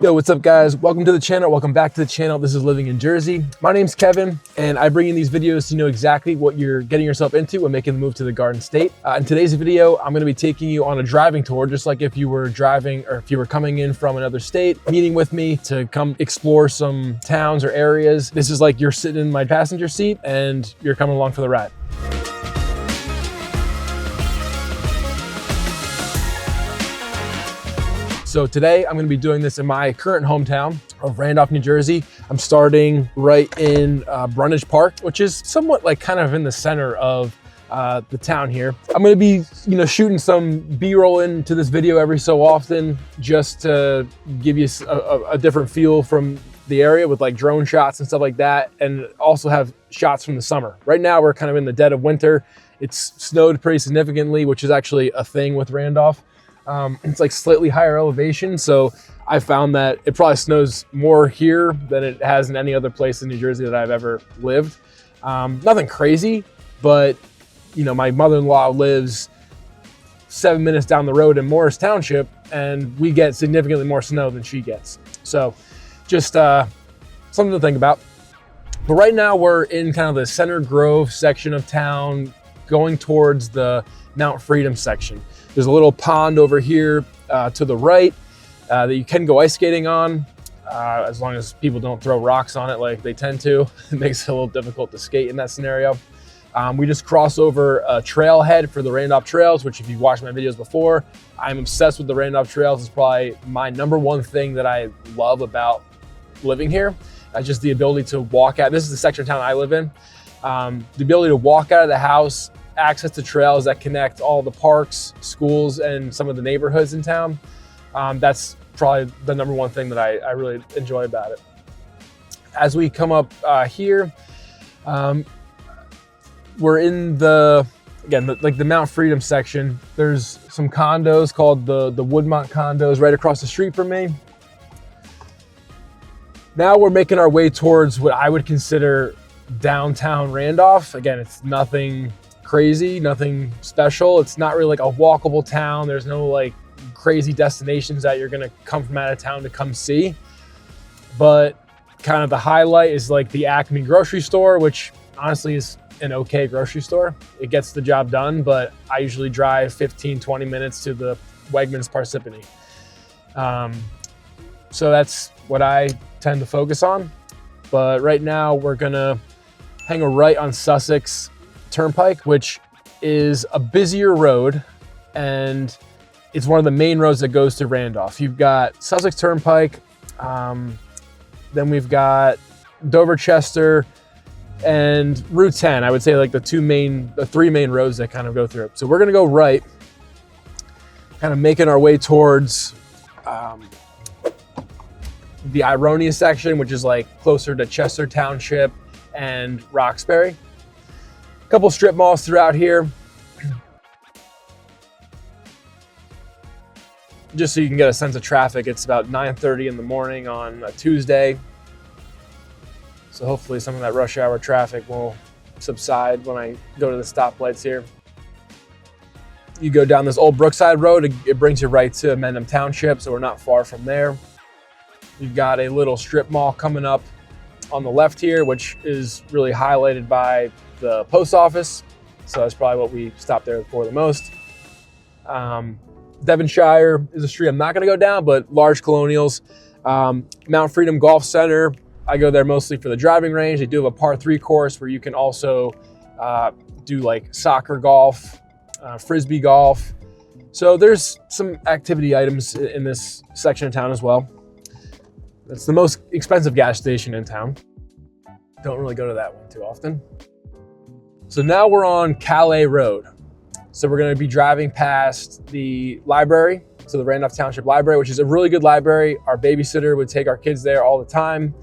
Yo, what's up guys? Welcome to the channel. Welcome back to the channel. This is Living in Jersey. My name's Kevin and I bring in these videos so you know exactly what you're getting yourself into when making the move to the Garden State. In today's video, I'm gonna be taking you on a driving tour, just like if you were driving or if you were coming in from another state, meeting with me to come explore some towns or areas. This is like you're sitting in my passenger seat and you're coming along for the ride. So today I'm gonna be doing this in my current hometown of Randolph, New Jersey. I'm starting right in Park Park, which is somewhat like kind of in the center of the town here. I'm gonna be, shooting some B-roll into this video every so often, just to give you a different feel from the area with like drone shots and stuff like that, and also have shots from the summer. Right now we're kind of in the dead of winter. It's snowed pretty significantly, which is actually a thing with Randolph. It's like slightly higher elevation, so I found that it probably snows more here than it has in any other place in New Jersey that I've ever lived. Nothing crazy, but my mother-in-law lives 7 minutes down the road in Morris Township, and we get significantly more snow than she gets. So just something to think about. But right now we're in kind of the Center Grove section of town, going towards the Mount Freedom section. There's a little pond over here to the right that you can go ice skating on, as long as people don't throw rocks on it like they tend to. It makes it a little difficult to skate in that scenario. We just cross over a trailhead for the Randolph Trails, which if you've watched my videos before, I'm obsessed with the Randolph Trails. It's probably my #1 thing that I love about living here. Just the ability to walk out. This is the section of town I live in. The ability to walk out of the house, access to trails that connect all the parks, schools, and some of the neighborhoods in town. That's probably the #1 thing that I really enjoy about it. As we come up here, we're in the Mount Freedom section. There's some condos called the Woodmont condos right across the street from me. Now we're making our way towards what I would consider downtown Randolph. Again, it's nothing crazy, nothing special. It's not really like a walkable town. There's no like crazy destinations that you're gonna come from out of town to come see. But kind of the highlight is like the Acme grocery store, which honestly is an okay grocery store. It gets the job done, but I usually drive 15-20 minutes to the Wegmans Parsippany. So that's what I tend to focus on. But right now we're gonna hang a right on Sussex Turnpike, which is a busier road, and it's one of the main roads that goes to Randolph. You've got Sussex Turnpike, then we've got Dover Chester, and Route 10. I would say like the three main roads that kind of go through it. So we're gonna go right, kind of making our way towards the Ironia section, which is like closer to Chester Township and Roxbury. A couple strip malls throughout here. Just so you can get a sense of traffic, it's about 9:30 in the morning on a Tuesday. So hopefully some of that rush hour traffic will subside when I go to the stoplights here. You go down this old Brookside Road, it brings you right to Mendham Township, so we're not far from there. You've got a little strip mall coming up on the left here, which is really highlighted by the post office. So that's probably what we stop there for the most. Devonshire is a street I'm not gonna go down, but large colonials. Mount Freedom Golf Center, I go there mostly for the driving range. They do have a par 3 course where you can also do like soccer golf, frisbee golf. So there's some activity items in this section of town as well. It's the most expensive gas station in town. Don't really go to that one too often. So now we're on Calais Road. So we're gonna be driving past the library, so the Randolph Township Library, which is a really good library. Our babysitter would take our kids there all the time.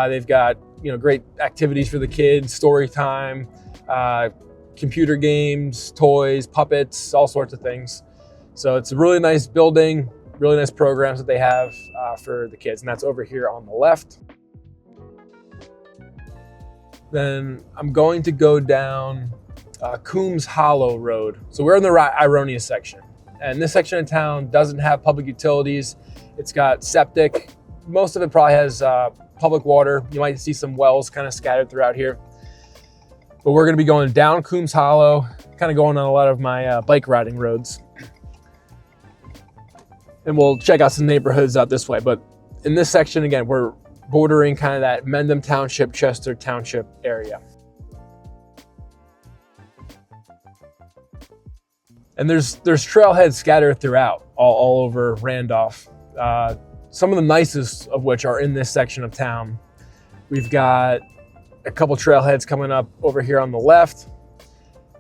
They've got great activities for the kids, story time, computer games, toys, puppets, all sorts of things. So it's a really nice building, really nice programs that they have for the kids, and that's over here on the left. Then I'm going to go down Coombs Hollow Road. So we're in the Ironia section, and this section of town doesn't have public utilities. It's got septic most of it probably has public water. You might see some wells kind of scattered throughout here. But we're gonna be going down Coombs Hollow, kind of going on a lot of my bike riding roads. And we'll check out some neighborhoods out this way. But in this section, again, we're bordering kind of that Mendham Township, Chester Township area. And there's trailheads scattered throughout, all over Randolph. Some of the nicest of which are in this section of town. We've got a couple trailheads coming up over here on the left,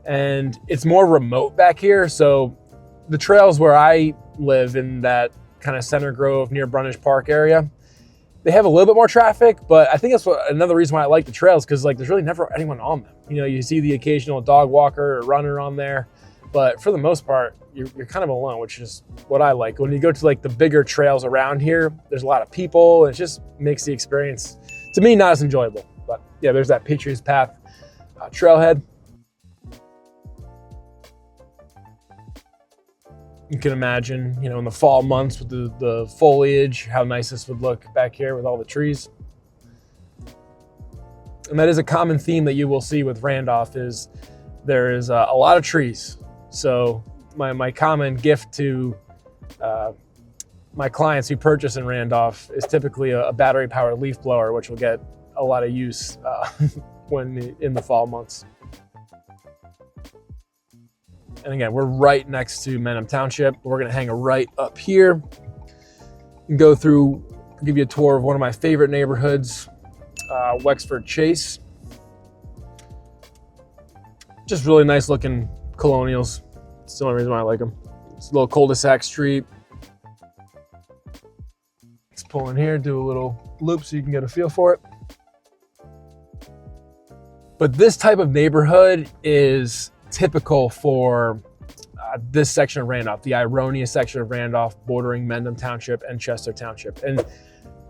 and it's more remote back here. So the trails where I live in that kind of Center Grove near Brundage Park area, they have a little bit more traffic, but I think that's another reason why I like the trails, because like there's really never anyone on them. You know, you see the occasional dog walker or runner on there, but for the most part, you're kind of alone, which is what I like. When you go to like the bigger trails around here, there's a lot of people, and it just makes the experience, to me, not as enjoyable. But yeah, there's that Patriots Path trailhead. You can imagine, you know, in the fall months with the foliage, how nice this would look back here with all the trees. And that is a common theme that you will see with Randolph, is there is a lot of trees. So my common gift to my clients who purchase in Randolph is typically a battery powered leaf blower, which will get a lot of use when in the fall months. And again, we're right next to Mendham Township. We're gonna hang a right up here and go through, give you a tour of one of my favorite neighborhoods, Wexford Chase. Just really nice looking colonials. It's the only reason why I like them. It's a little cul-de-sac street. Let's pull in here, do a little loop so you can get a feel for it. But this type of neighborhood is typical for this section of Randolph, the Ironia section of Randolph, bordering Mendham Township and Chester Township. And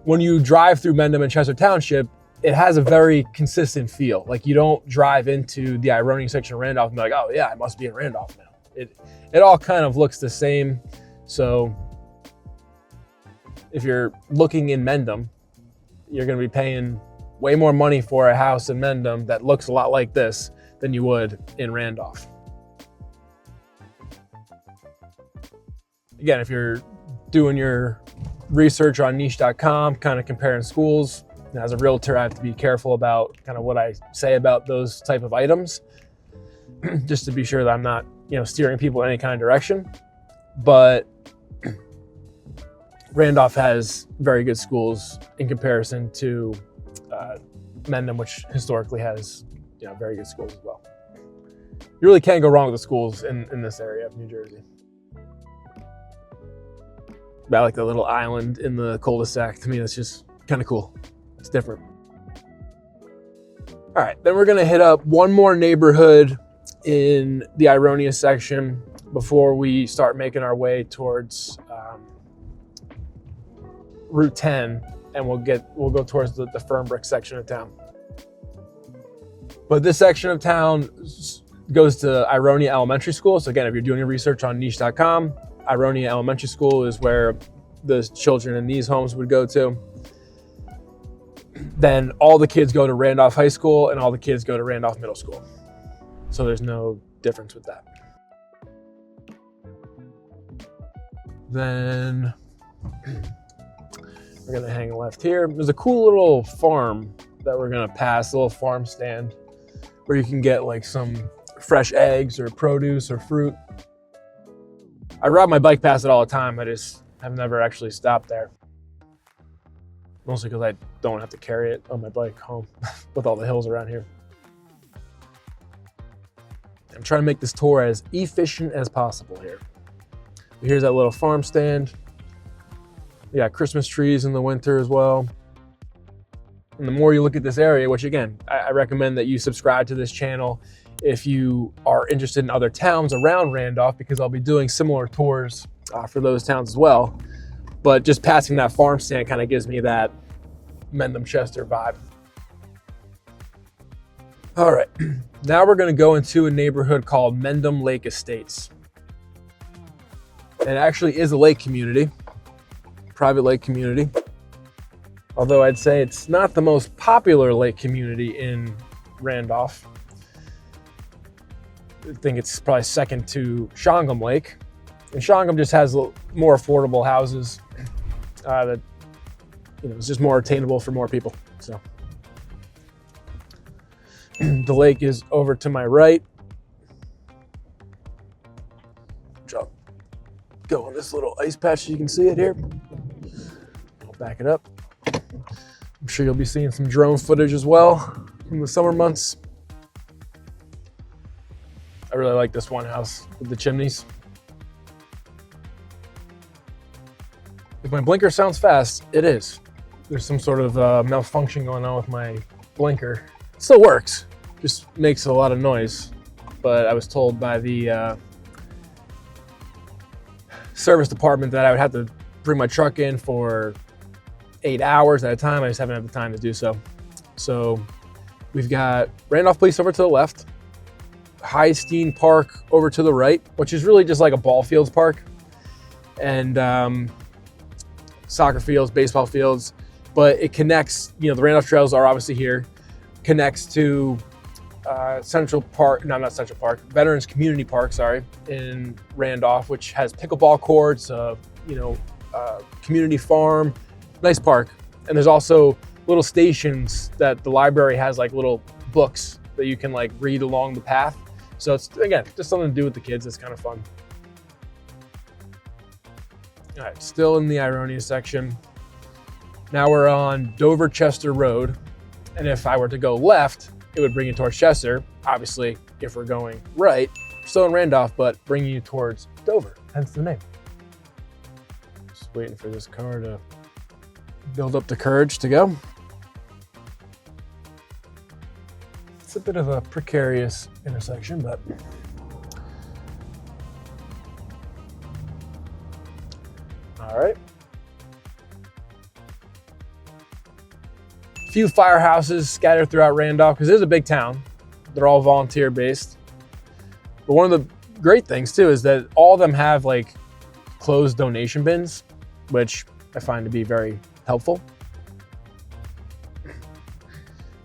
when you drive through Mendham and Chester Township, it has a very consistent feel. Like you don't drive into the Ironia section of Randolph and be like, oh yeah, I must be in Randolph now. It all kind of looks the same. So if you're looking in Mendham, you're gonna be paying way more money for a house in Mendham that looks a lot like this than you would in Randolph. Again, if you're doing your research on niche.com, kind of comparing schools, as a realtor, I have to be careful about kind of what I say about those type of items, just to be sure that I'm not, you know, steering people in any kind of direction. But Randolph has very good schools in comparison to Mendham, which historically has, you know, very good schools as well. You really can't go wrong with the schools in this area of New Jersey. I like the little island in the cul-de-sac. To me, that's just kind of cool. It's different. All right, then we're gonna hit up one more neighborhood in the Ironia section before we start making our way towards Route 10, and we'll go towards the Fernbrook section of town. But this section of town goes to Ironia Elementary School. So again, if you're doing your research on niche.com, Ironia Elementary School is where the children in these homes would go to. Then all the kids go to Randolph High School and all the kids go to Randolph Middle School. So there's no difference with that. Then we're gonna hang left here. There's a cool little farm that we're gonna pass, a little farm stand where you can get like some fresh eggs or produce or fruit. I ride my bike past it all the time. I just have never actually stopped there. Mostly because I don't have to carry it on my bike home with all the hills around here. I'm trying to make this tour as efficient as possible here. Here's that little farm stand. We got Christmas trees in the winter as well. And the more you look at this area, which again, I recommend that you subscribe to this channel if you are interested in other towns around Randolph, because I'll be doing similar tours for those towns as well. But just passing that farm stand kind of gives me that Mendham Chester vibe. All right, now we're gonna go into a neighborhood called Mendham Lake Estates. It actually is a lake community, private lake community. Although I'd say it's not the most popular lake community in Randolph. I think it's probably second to Shangum Lake. And Shangum just has more affordable houses that, it's just more attainable for more people. So the lake is over to my right. I'll go on this little ice patch so you can see it here. I'll back it up. I'm sure you'll be seeing some drone footage as well from the summer months. I really like this one house with the chimneys. If my blinker sounds fast, it is. There's some sort of malfunction going on with my blinker. It still works, just makes a lot of noise. But I was told by the service department that I would have to bring my truck in for 8 hours at a time. I just haven't had the time to do so. So we've got Randolph Police over to the left, Hedden Park over to the right, which is really just like a ball fields park, and soccer fields, baseball fields, but it connects, the Randolph Trails are obviously here, connects to Veterans Community Park, in Randolph, which has pickleball courts, community farm, nice park. And there's also little stations that the library has, like little books that you can like read along the path. So it's, again, just something to do with the kids. It's kind of fun. All right, still in the Ironia section. Now we're on Dover-Chester Road. And if I were to go left, it would bring you towards Chester. Obviously, if we're going right, still in Randolph, but bringing you towards Dover, hence the name. Just waiting for this car to build up the courage to go. It's a bit of a precarious intersection, but all right. A few firehouses scattered throughout Randolph because it is a big town. They're all volunteer based. But one of the great things too is that all of them have like closed donation bins, which I find to be very helpful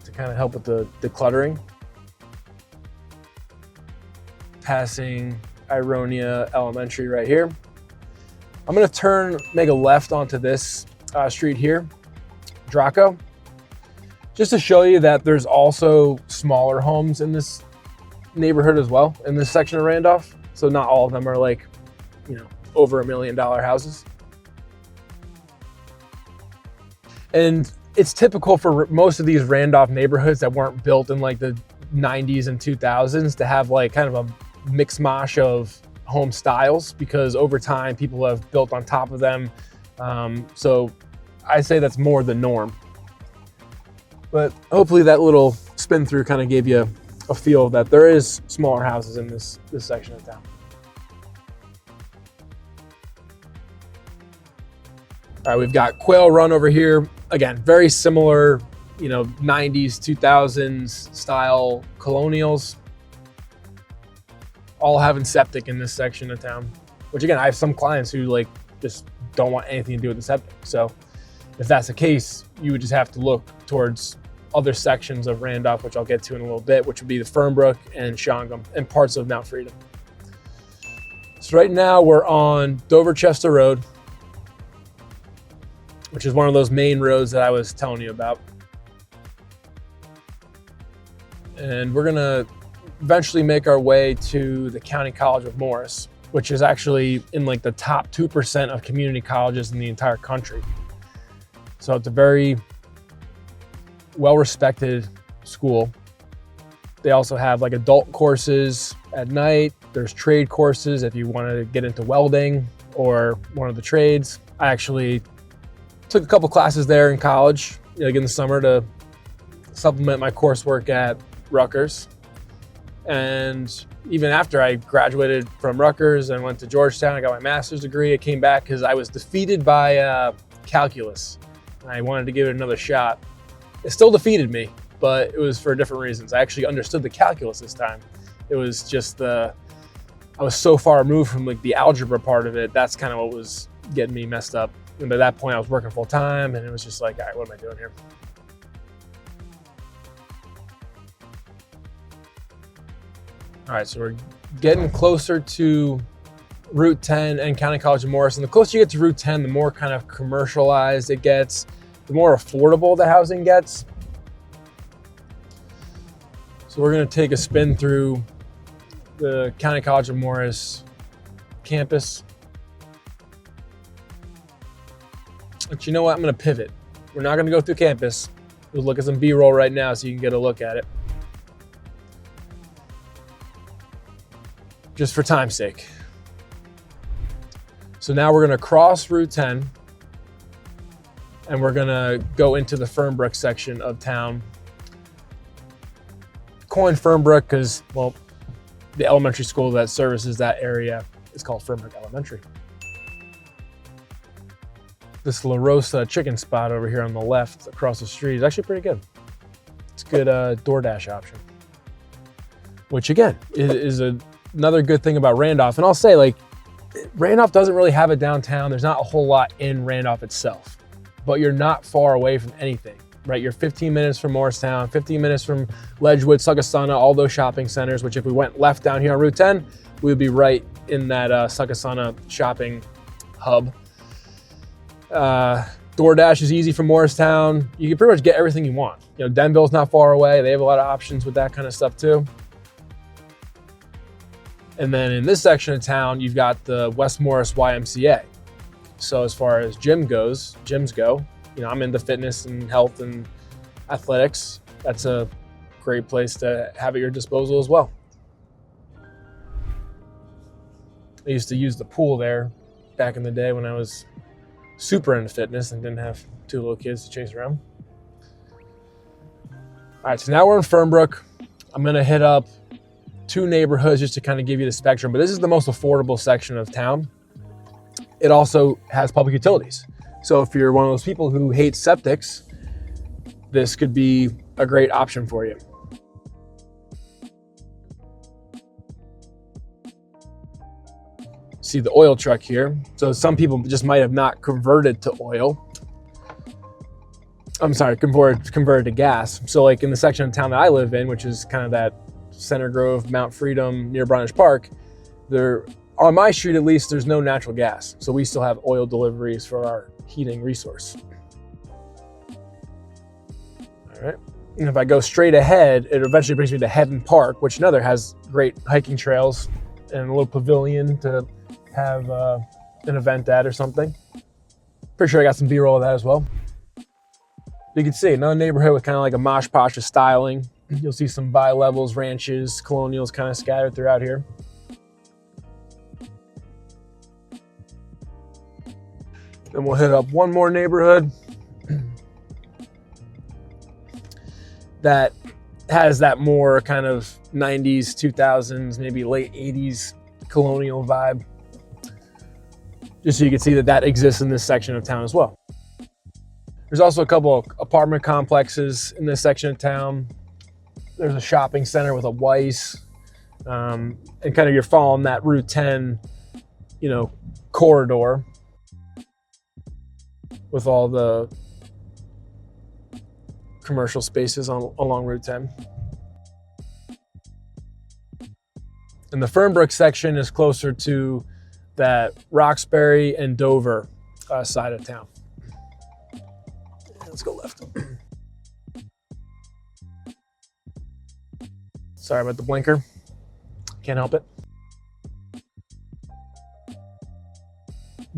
to kind of help with the decluttering. Passing Ironia Elementary right here. I'm gonna make a left onto this street here, Draco, just to show you that there's also smaller homes in this neighborhood as well, in this section of Randolph. So not all of them are like, over $1 million houses. And it's typical for most of these Randolph neighborhoods that weren't built in like the 90s and 2000s to have like kind of a mix mash of home styles, because over time people have built on top of them. So I say that's more the norm. But hopefully that little spin through kind of gave you a feel that there is smaller houses in this section of town. All right, we've got Quail Run over here. Again, very similar, 90s, 2000s style colonials. All having septic in this section of town, which again, I have some clients who like just don't want anything to do with the septic. So if that's the case, you would just have to look towards other sections of Randolph, which I'll get to in a little bit, which would be the Fernbrook and Shangum and parts of Mount Freedom. So right now we're on Dover-Chester Road, which is one of those main roads that I was telling you about. And we're gonna eventually make our way to the County College of Morris, which is actually in like the top 2% of community colleges in the entire country. So it's a very well-respected school. They also have like adult courses at night. There's trade courses if you want to get into welding or one of the trades. I actually took a couple classes there in college, like in the summer, to supplement my coursework at Rutgers. And even after I graduated from Rutgers and went to Georgetown, I got my master's degree. I came back because I was defeated by calculus. I wanted to give it another shot. It still defeated me, but it was for different reasons. I actually understood the calculus this time. It was just I was so far removed from like the algebra part of it. That's kind of what was getting me messed up. And by that point I was working full time and it was just like, all right, what am I doing here? All right, so we're getting closer to Route 10 and County College of Morristown. The closer you get to Route 10, the more kind of commercialized it gets, the more affordable the housing gets. So we're gonna take a spin through the County College of Morris campus. But you know what, I'm gonna pivot. We're not gonna go through campus. We'll look at some B-roll right now so you can get a look at it. Just for time's sake. So now we're gonna cross Route 10 and we're gonna go into the Fernbrook section of town. Coined Fernbrook because, well, the elementary school that services that area is called Fernbrook Elementary. This La Rosa chicken spot over here on the left across the street is actually pretty good. It's a good DoorDash option. Which again, is another good thing about Randolph. And I'll say, like, Randolph doesn't really have a downtown. There's not a whole lot in Randolph itself, but you're not far away from anything, right? You're 15 minutes from Morristown, 15 minutes from Ledgewood, Succasunna, all those shopping centers, which if we went left down here on Route 10, we would be right in that Succasunna shopping hub. DoorDash is easy from Morristown. You can pretty much get everything you want. You know, Denville's not far away. They have a lot of options with that kind of stuff too. And then in this section of town, you've got the West Morris YMCA. So as far as gyms go, you know, I'm into fitness and health and athletics. That's a great place to have at your disposal as well. I used to use the pool there back in the day when I was super into fitness and didn't have two little kids to chase around. All right, so now we're in Fernbrook. I'm gonna hit up two neighborhoods just to kind of give you the spectrum, but this is the most affordable section of town. It also has public utilities. So if you're one of those people who hate septics, this could be a great option for you. See the oil truck here. So some people just might have not converted to oil. I'm sorry, converted to gas. So like in the section of town that I live in, which is kind of that Center Grove, Mount Freedom, near Brundage Park, there, on my street at least, there's no natural gas. So we still have oil deliveries for our heating resource. All right, and if I go straight ahead, it eventually brings me to Hedden Park, which another has great hiking trails and a little pavilion to have an event at or something. Pretty sure I got some B-roll of that as well. You can see another neighborhood with kind of like a mosh posh of styling. You'll see some bi-levels, ranches, colonials kind of scattered throughout here. Then we'll hit up one more neighborhood that has that more kind of 90s, 2000s, maybe late 80s colonial vibe. Just so you can see that that exists in this section of town as well. There's also a couple of apartment complexes in this section of town. There's a shopping center with a Weiss, and kind of you're following that Route 10, you know, corridor with all the commercial spaces along Route 10. And the Fernbrook section is closer to that Roxbury and Dover side of town. Let's go left. Sorry about the blinker. Can't help it.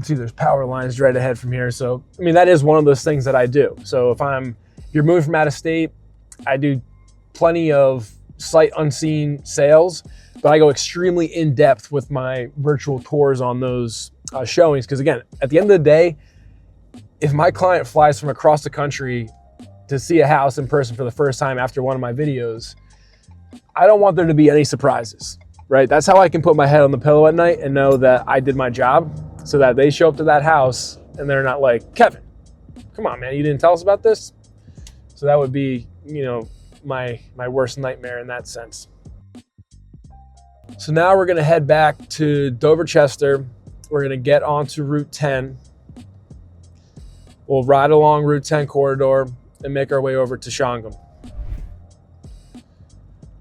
See, there's power lines right ahead from here. So, I mean, that is one of those things that I do. So if you're moving from out of state, I do plenty of sight unseen sales, but I go extremely in depth with my virtual tours on those showings. Because again, at the end of the day, if my client flies from across the country to see a house in person for the first time after one of my videos, I don't want there to be any surprises, right? That's how I can put my head on the pillow at night and know that I did my job, so that they show up to that house and they're not like, Kevin, come on, man, you didn't tell us about this? So that would be, you know, my worst nightmare in that sense. So now we're gonna head back to Dover Chester. We're gonna get onto Route 10. We'll ride along Route 10 corridor and make our way over to Shangum,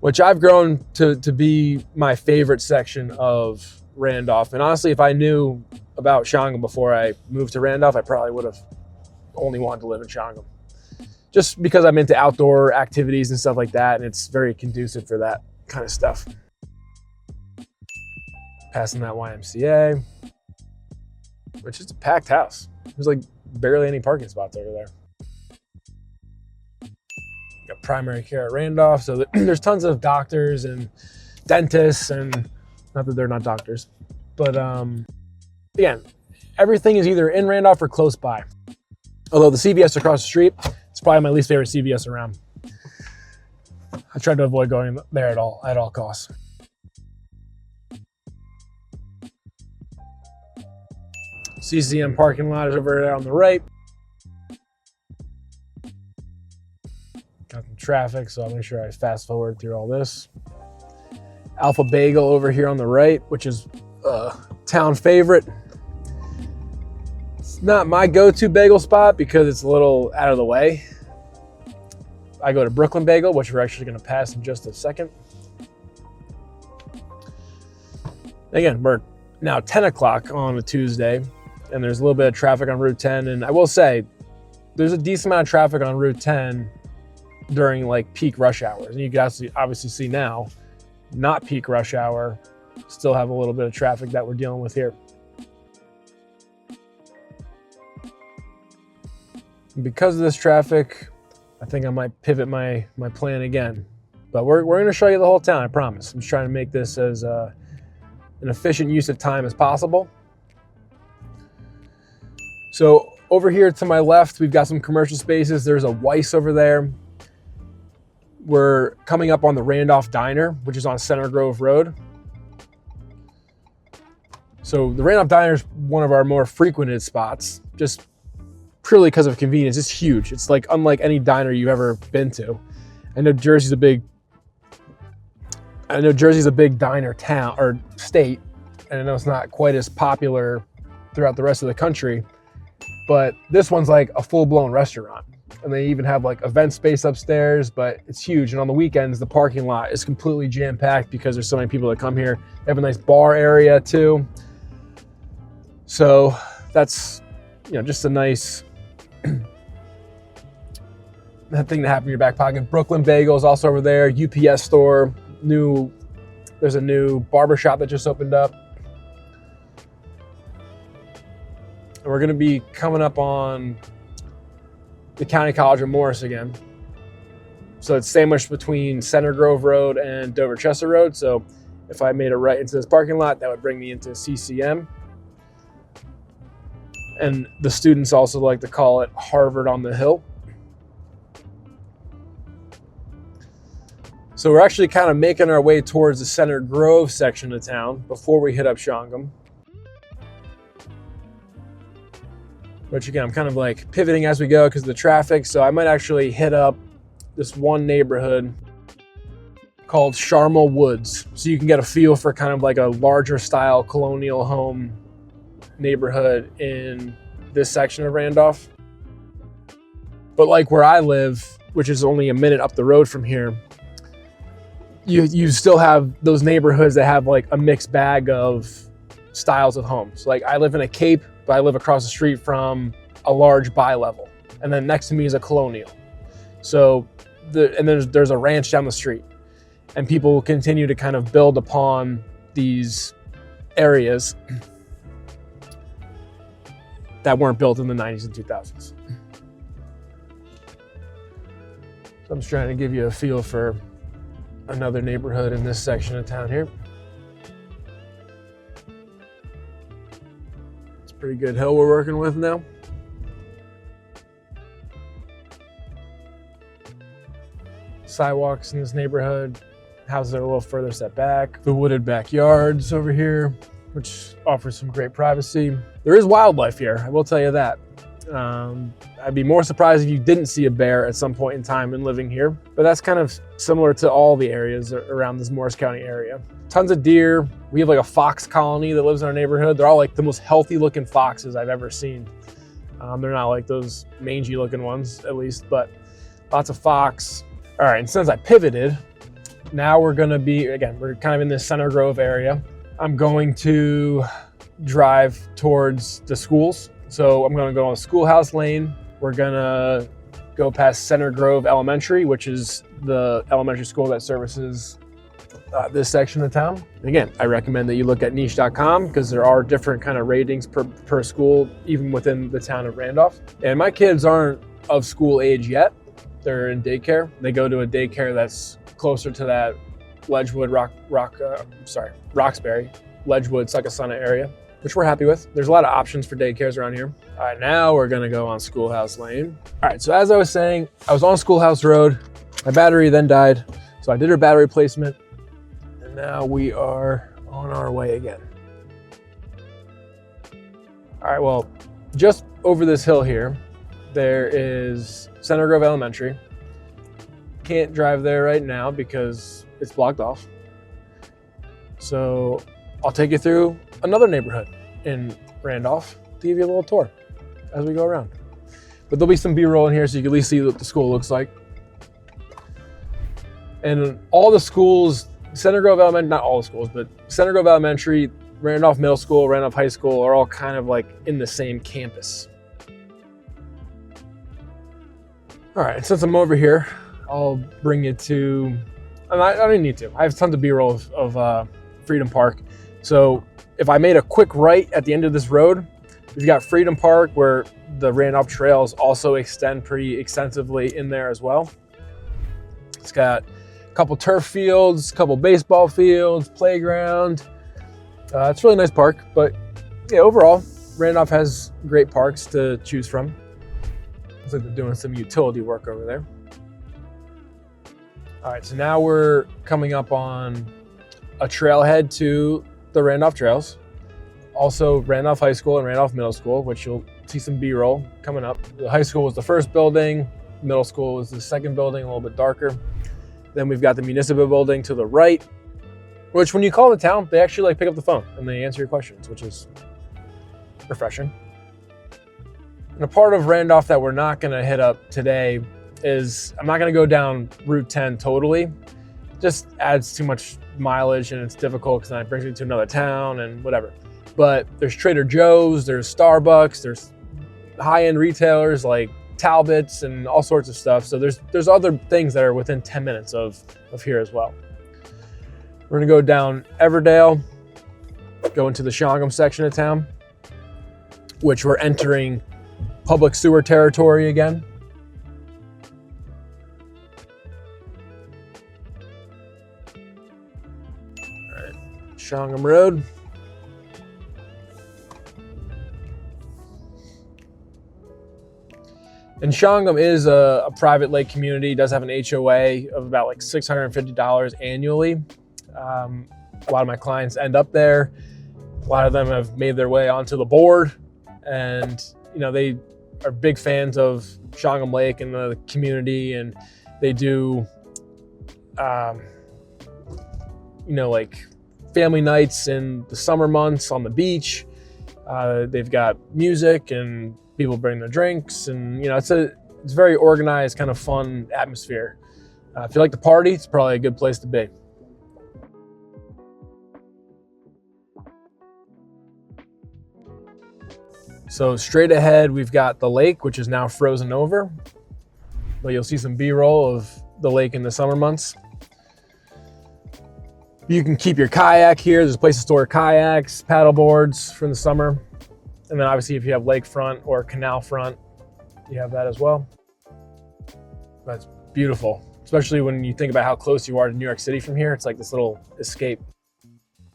which I've grown to be my favorite section of Randolph. And honestly, if I knew about Shangum before I moved to Randolph, I probably would have only wanted to live in Shangum, just because I'm into outdoor activities and stuff like that, and it's very conducive for that kind of stuff. Passing that YMCA, which is a packed house. There's like barely any parking spots over there. Got primary care at Randolph, so there's tons of doctors and dentists, and not that they're not doctors, but again, everything is either in Randolph or close by. Although the CVS across the street, it's probably my least favorite CVS around. I tried to avoid going there at all costs. CCM parking lot is over there on the right. Got some traffic, so I'll make sure I fast forward through all this. Alpha Bagel over here on the right, which is a town favorite. It's not my go-to bagel spot because it's a little out of the way. I go to Brooklyn Bagel, which we're actually going to pass in just a second. Again, we're now 10 o'clock on a Tuesday, and there's a little bit of traffic on Route 10. And I will say, there's a decent amount of traffic on Route 10 during like peak rush hours. And you can obviously see now, not peak rush hour, still have a little bit of traffic that we're dealing with here. And because of this traffic, I think I might pivot my plan again. But we're going to show you the whole town, I promise. I'm just trying to make this as an efficient use of time as possible. So over here to my left, we've got some commercial spaces. There's a Weiss over there. We're coming up on the Randolph Diner, which is on Center Grove Road. So the Randolph Diner is one of our more frequented spots, just purely because of convenience. It's huge. It's like unlike any diner you've ever been to. I know Jersey's a big diner town or state, and I know it's not quite as popular throughout the rest of the country, but this one's like a full-blown restaurant. And they even have like event space upstairs, but it's huge. And on the weekends, the parking lot is completely jam-packed because there's so many people that come here. They have a nice bar area too. So that's, just a nice thing to have in your back pocket. Brooklyn Bagel is also over there. UPS store, there's a new barbershop that just opened up. And we're gonna be coming up on the County College of Morris again. So it's sandwiched between Center Grove Road and Dover Chester Road. So if I made a right into this parking lot, that would bring me into CCM. And the students also like to call it Harvard on the Hill. So we're actually kind of making our way towards the Center Grove section of town before we hit up Shangum. Which again, I'm kind of like pivoting as we go because of the traffic. So I might actually hit up this one neighborhood called Charmel Woods. So you can get a feel for kind of like a larger style colonial home neighborhood in this section of Randolph. But like where I live, which is only a minute up the road from here, you still have those neighborhoods that have like a mixed bag of styles of homes. Like I live in a Cape, but I live across the street from a large bi-level. And then next to me is a colonial. So, there's a ranch down the street. And people continue to kind of build upon these areas that weren't built in the 90s and 2000s. So I'm just trying to give you a feel for another neighborhood in this section of town here. Pretty good hill we're working with now. Sidewalks in this neighborhood. Houses are a little further set back. The wooded backyards over here, which offers some great privacy. There is wildlife here, I will tell you that. I'd be more surprised if you didn't see a bear at some point in time in living here, but that's kind of similar to all the areas around this Morris County area. Tons of deer. We have like a fox colony that lives in our neighborhood. They're all like the most healthy looking foxes I've ever seen. They're not like those mangy looking ones, at least, but lots of fox. All right, and since I pivoted, now we're gonna be, again, we're kind of in this Center Grove area. I'm going to drive towards the schools. So I'm gonna go on Schoolhouse Lane. We're gonna go past Center Grove Elementary, which is the elementary school that services this section of town. And again, I recommend that you look at niche.com because there are different kind of ratings per school, even within the town of Randolph. And my kids aren't of school age yet. They're in daycare. They go to a daycare that's closer to that Ledgewood, Roxbury, Ledgewood, Succasunna area, which we're happy with. There's a lot of options for daycares around here. All right, now we're gonna go on Schoolhouse Lane. All right, so as I was saying, I was on Schoolhouse Road. My battery then died, so I did a battery replacement, and now we are on our way again. All right, well, just over this hill here, there is Center Grove Elementary. Can't drive there right now because it's blocked off. So I'll take you through another neighborhood in Randolph to give you a little tour as we go around. But there'll be some B-roll in here so you can at least see what the school looks like. And all the schools, Center Grove Elementary, not all the schools, but Center Grove Elementary, Randolph Middle School, Randolph High School are all kind of like in the same campus. All right, since I'm over here, I'll bring you to, I don't need to. I have tons of B-roll of Freedom Park. So if I made a quick right at the end of this road, we've got Freedom Park where the Randolph Trails also extend pretty extensively in there as well. It's got a couple turf fields, a couple baseball fields, playground. It's a really nice park, but yeah, overall, Randolph has great parks to choose from. Looks like they're doing some utility work over there. All right, so now we're coming up on a trailhead to the Randolph Trails. Also Randolph High School and Randolph Middle School, which you'll see some B-roll coming up. The high school was the first building, middle school was the second building, a little bit darker. Then we've got the municipal building to the right, which when you call the town, they actually like pick up the phone and they answer your questions, which is refreshing. And a part of Randolph that we're not gonna hit up today is, I'm not gonna go down Route 10 totally. Just adds too much mileage and it's difficult because then it brings me to another town and whatever. But there's Trader Joe's, there's Starbucks, there's high-end retailers like Talbot's and all sorts of stuff. So there's other things that are within 10 minutes of here as well. We're gonna go down Everdale, go into the Shangum section of town, which we're entering public sewer territory again. All right, Shangum Road. And Shangum is a private lake community. It does have an HOA of about like $650 annually. A lot of my clients end up there. A lot of them have made their way onto the board, and you know, they are big fans of Shangum Lake and the community, and they do, you know, like family nights in the summer months on the beach. They've got music and people bring their drinks, and you know, it's very organized, kind of fun atmosphere. If you like to party, it's probably a good place to be. So straight ahead, we've got the lake, which is now frozen over, but you'll see some B-roll of the lake in the summer months. You can keep your kayak here. There's a place to store kayaks, paddle boards for the summer. And then obviously if you have lakefront or canal front, you have that as well. That's beautiful, especially when you think about how close you are to New York City from here. It's like this little escape.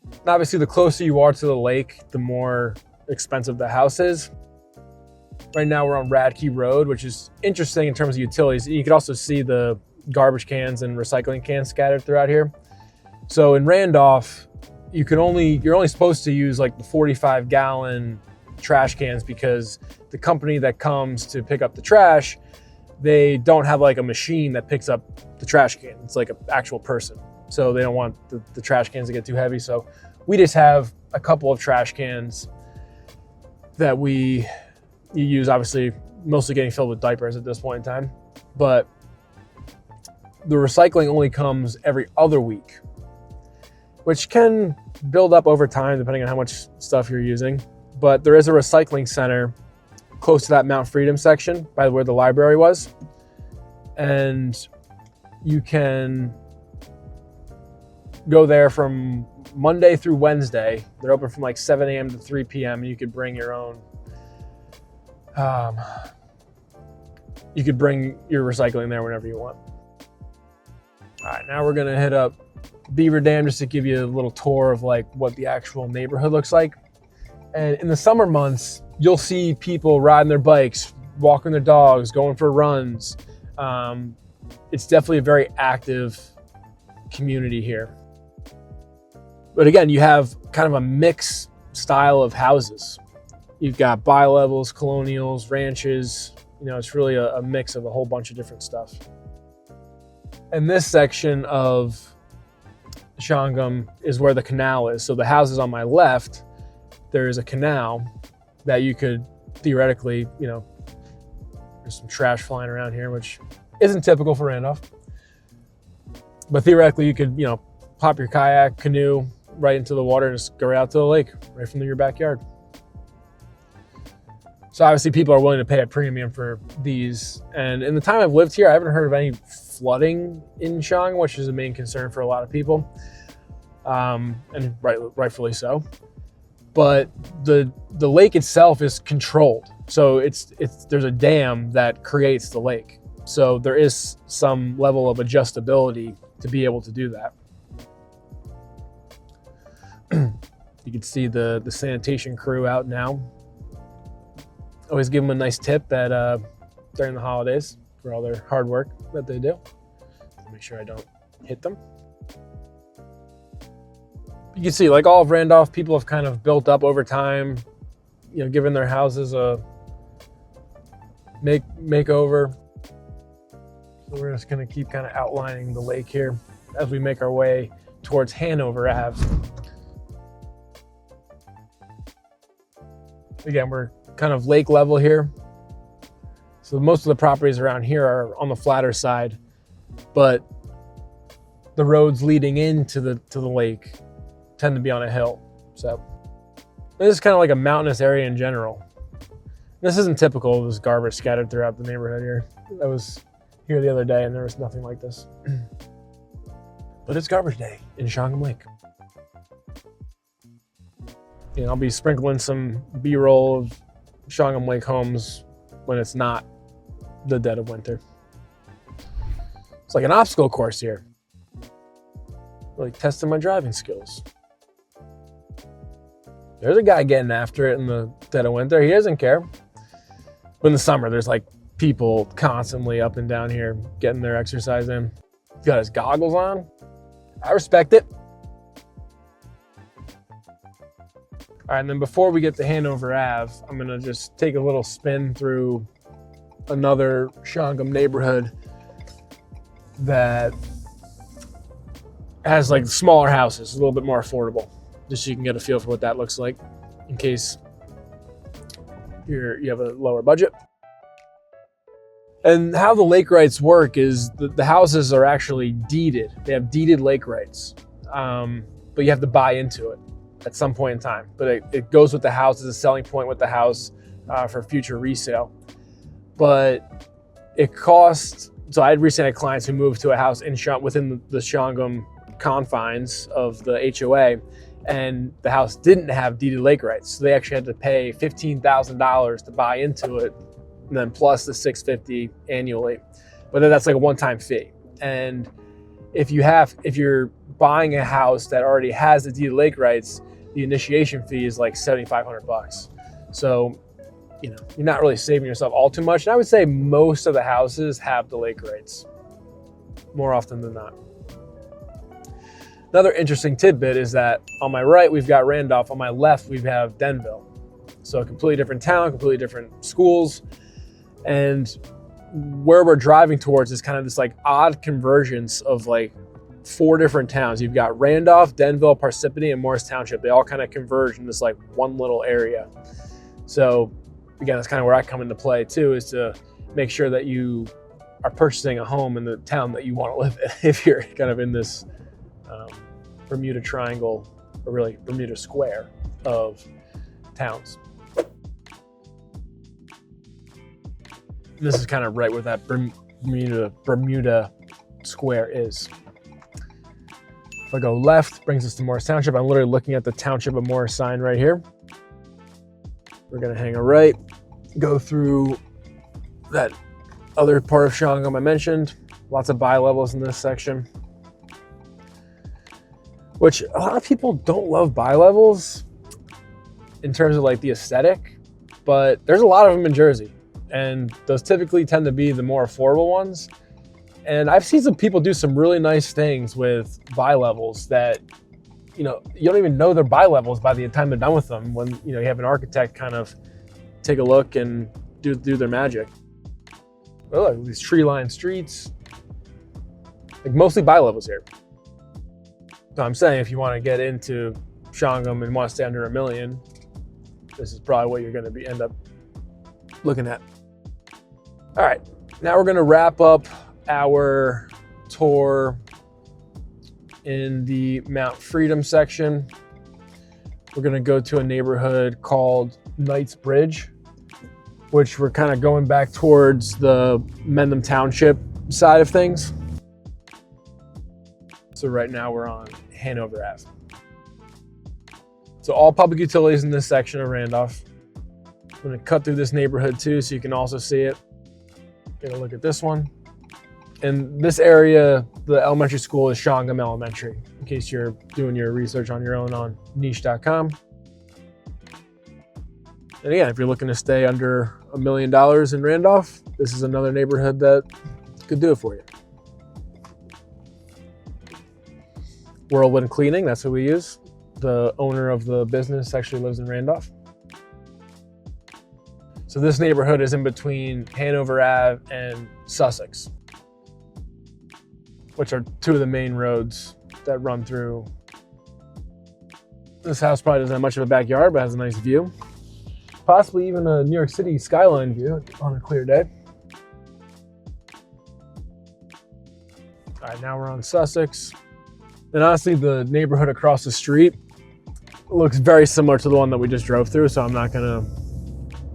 And obviously the closer you are to the lake, the more expensive the house is. Right now we're on Radke Road, which is interesting in terms of utilities. You can also see the garbage cans and recycling cans scattered throughout here. So in Randolph, you're only supposed to use like the 45-gallon trash cans because the company that comes to pick up the trash, they don't have like a machine that picks up the trash can. It's like an actual person. So they don't want the trash cans to get too heavy. So we just have a couple of trash cans that we you use obviously mostly getting filled with diapers at this point in time, but the recycling only comes every other week, which can build up over time depending on how much stuff you're using. But there is a recycling center close to that Mount Freedom section by where the library was. And you can go there from Monday through Wednesday. They're open from like 7 a.m. to 3 p.m. and you could bring your own, you could bring your recycling there whenever you want. All right, now we're gonna hit up Beaver Dam just to give you a little tour of like what the actual neighborhood looks like. And in the summer months, you'll see people riding their bikes, walking their dogs, going for runs. It's definitely a very active community here. But again, you have kind of a mixed style of houses. You've got bi-levels, colonials, ranches. You know, it's really a mix of a whole bunch of different stuff. And this section of Shangum is where the canal is. So the houses on my left, there is a canal that you could theoretically, you know, there's some trash flying around here, which isn't typical for Randolph. But theoretically, you could, you know, pop your kayak, canoe right into the water and just go right out to the lake, right from your backyard. So obviously people are willing to pay a premium for these. And in the time I've lived here, I haven't heard of any flooding in Shangum, which is a main concern for a lot of people. And rightfully so. But the lake itself is controlled. So there's a dam that creates the lake. So there is some level of adjustability to be able to do that. You can see the sanitation crew out now. Always give them a nice tip during the holidays for all their hard work that they do. Make sure I don't hit them. You can see, like all of Randolph, people have kind of built up over time, you know, given their houses a makeover. So we're just gonna keep kind of outlining the lake here as we make our way towards Hanover Ave. Again, we're kind of lake level here. So most of the properties around here are on the flatter side, but the roads leading into the lake tend to be on a hill. So this is kind of like a mountainous area in general. This isn't typical of this garbage scattered throughout the neighborhood here. I was here the other day and there was nothing like this. But it's garbage day in Shangum Lake. You know, I'll be sprinkling some B-roll of Shangum Lake homes when it's not the dead of winter. It's like an obstacle course here. Like testing my driving skills. There's a guy getting after it in the dead of winter. He doesn't care. But in the summer, there's like people constantly up and down here getting their exercise in. He's got his goggles on. I respect it. All right, and then before we get to Hanover Ave, I'm gonna just take a little spin through another Shangum neighborhood that has like smaller houses, a little bit more affordable, just so you can get a feel for what that looks like in case you have a lower budget. And how the lake rights work is the houses are actually deeded. They have deeded lake rights, but you have to buy into it at some point in time. But it goes with the house as a selling point with the house for future resale. But it costs, so I recently had clients who moved to a house within the Shangum confines of the HOA, and the house didn't have deeded lake rights. So they actually had to pay $15,000 to buy into it, and then plus the $650 annually. But then that's like a one-time fee. And if you're buying a house that already has the deeded lake rights, the initiation fee is like $7,500. So, you know, you're not really saving yourself all too much. And I would say most of the houses have the lake rights more often than not. Another interesting tidbit is that on my right, we've got Randolph. On my left, we have Denville. So a completely different town, completely different schools. And where we're driving towards is kind of this like odd convergence of like 4 different towns. You've got Randolph, Denville, Parsippany, and Morris Township. They all kind of converge in this like one little area. So again, that's kind of where I come into play too, is to make sure that you are purchasing a home in the town that you want to live in. If you're kind of in this Bermuda Triangle, or really Bermuda Square of towns. This is kind of right where that Bermuda Square is. If I go left, brings us to Morris Township. I'm literally looking at the Township of Morris sign right here. We're gonna hang a right, go through that other part of Shangum I mentioned. Lots of bi-levels in this section, which a lot of people don't love bi-levels in terms of like the aesthetic, but there's a lot of them in Jersey, and those typically tend to be the more affordable ones. And I've seen some people do some really nice things with bi-levels that, you know, you don't even know they're bi-levels by the time they're done with them, when, you know, you have an architect kind of take a look and do their magic. Oh, look, these tree-lined streets, like mostly bi-levels here. So I'm saying if you want to get into Shangum and want to stay under $1 million, this is probably what you're going to end up looking at. All right, now we're going to wrap up our tour in the Mount Freedom section. We're going to go to a neighborhood called Knight's Bridge, which we're kind of going back towards the Mendham Township side of things. So right now we're on Hanover Ave. So all public utilities in this section of Randolph. I'm going to cut through this neighborhood too, so you can also see it. Take a look at this one. In this area, the elementary school is Shangum Elementary, in case you're doing your research on your own on niche.com. And again, if you're looking to stay under $1 million in Randolph, this is another neighborhood that could do it for you. Whirlwind Cleaning, that's who we use. The owner of the business actually lives in Randolph. So this neighborhood is in between Hanover Ave and Sussex, which are two of the main roads that run through. This house probably doesn't have much of a backyard, but has a nice view. Possibly even a New York City skyline view on a clear day. All right, now we're on Sussex. And honestly, the neighborhood across the street looks very similar to the one that we just drove through, so I'm not gonna,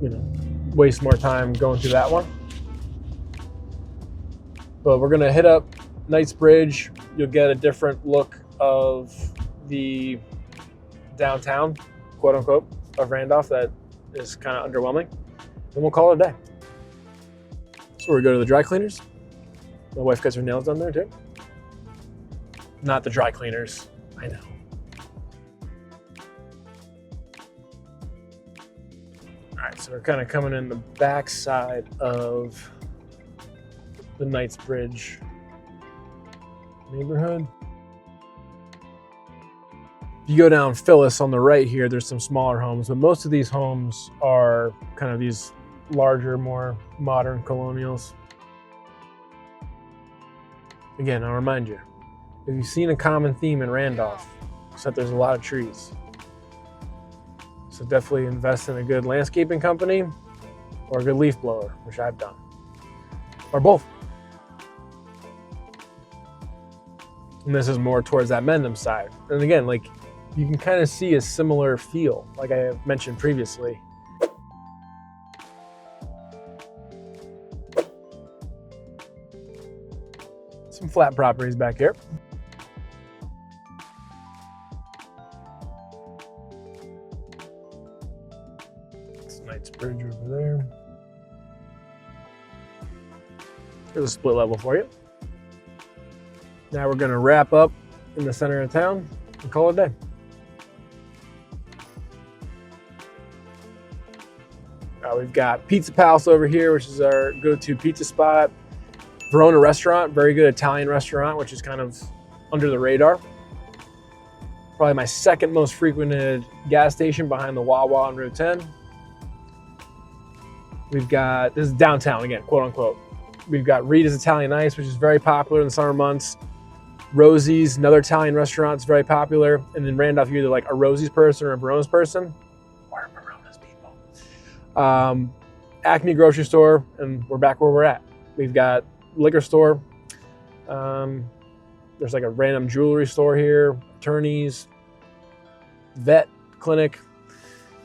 you know, waste more time going through that one. But we're gonna hit up Knight's Bridge. You'll get a different look of the downtown, quote unquote, of Randolph that is kind of underwhelming. Then we'll call it a day. So we go to the dry cleaners. My wife gets her nails done there too. Not the dry cleaners, I know. All right, so we're kind of coming in the back side of the Knight's Bridge neighborhood. If you go down Phyllis on the right here, there's some smaller homes, but most of these homes are kind of these larger, more modern colonials. Again, I'll remind you, if you've seen a common theme in Randolph, it's that there's a lot of trees. So definitely invest in a good landscaping company or a good leaf blower, which I've done, or both. And this is more towards that Mendham side. And again, like, you can kind of see a similar feel, like I have mentioned previously. Some flat properties back here. It's Knight's Bridge over there. There's a split level for you. Now we're gonna wrap up in the center of town and call it a day. We've got Pizza Palace over here, which is our go-to pizza spot. Verona Restaurant, very good Italian restaurant, which is kind of under the radar. Probably my second most frequented gas station behind the Wawa on Route 10. We've got, this is downtown again, quote unquote. We've got Rita's Italian Ice, which is very popular in the summer months. Rosie's, another Italian restaurant, is very popular. And in Randolph, you're either like a Rosie's person or a Verona's person. Or Verona's people. Acme grocery store, and we're back where we're at. We've got liquor store. There's like a random jewelry store here, attorneys, vet clinic.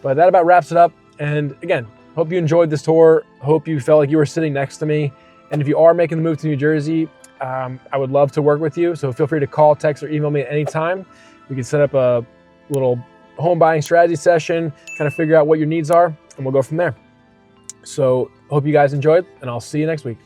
But that about wraps it up. And again, hope you enjoyed this tour. Hope you felt like you were sitting next to me. And if you are making the move to New Jersey, I would love to work with you. So feel free to call, text, or email me at any time. We can set up a little home buying strategy session, kind of figure out what your needs are, and we'll go from there. So hope you guys enjoyed, and I'll see you next week.